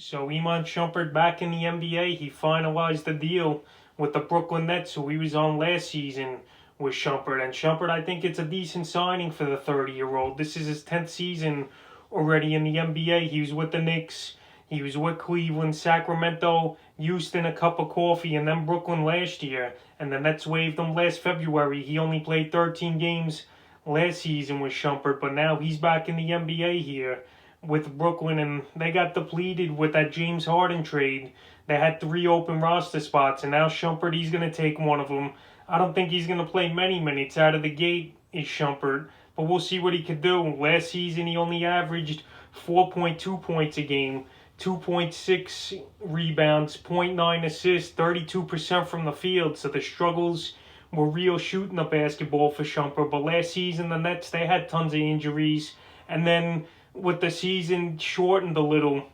So Iman Shumpert back in the NBA. He finalized the deal with the Brooklyn Nets, who he was on last season with Shumpert. And Shumpert, I think it's a decent signing for the 30-year-old. This is his 10th season already in the NBA. He was with the Knicks. He was with Cleveland, Sacramento, Houston, a cup of coffee, and then Brooklyn last year. And the Nets waived him last February. He only played 13 games last season with Shumpert, but now he's back in the NBA here with Brooklyn, and they got depleted with that James Harden trade. They had 3 open roster spots, and now Shumpert, he's going to take one of them. I don't think he's going to play many minutes out of the gate, is Shumpert, but we'll see what he could do. Last season, he only averaged 4.2 points a game, 2.6 rebounds, zero point 0.9 assists, 32% from the field, so the struggles were real shooting the basketball for Shumpert. But last season, the Nets, they had tons of injuries, and then with the season shortened a little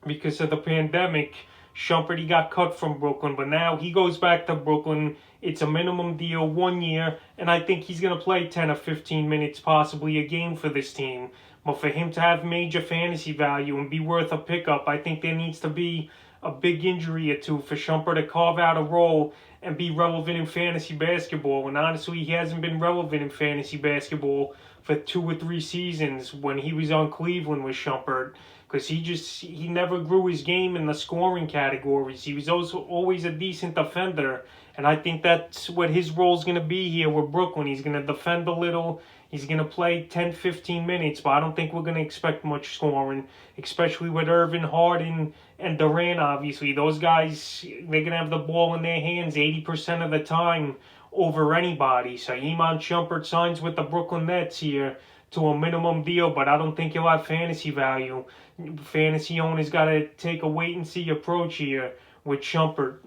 because of the pandemic, Shumpert, he got cut from Brooklyn, but now he goes back to Brooklyn. It's a minimum deal, 1 year, and I think he's going to play 10 or 15 minutes, possibly a game for this team. But for him to have major fantasy value and be worth a pickup, I think there needs to be a big injury or two for Shumpert to carve out a role and be relevant in fantasy basketball. And honestly, he hasn't been relevant in fantasy basketball for 2 or 3 seasons when he was on Cleveland with Shumpert, because he never grew his game in the scoring categories. He was also always a decent defender, and I think that's what his role is going to be here with Brooklyn. He's going to defend a little. He's going to play 10, 15 minutes, but I don't think we're going to expect much scoring, especially with Irvin, Harden, and Durant, obviously. Those guys, they're going to have the ball in their hands 80% of the time over anybody. So Iman Shumpert signs with the Brooklyn Nets here to a minimum deal, but I don't think he'll have fantasy value. Fantasy owners got to take a wait-and-see approach here with Shumpert.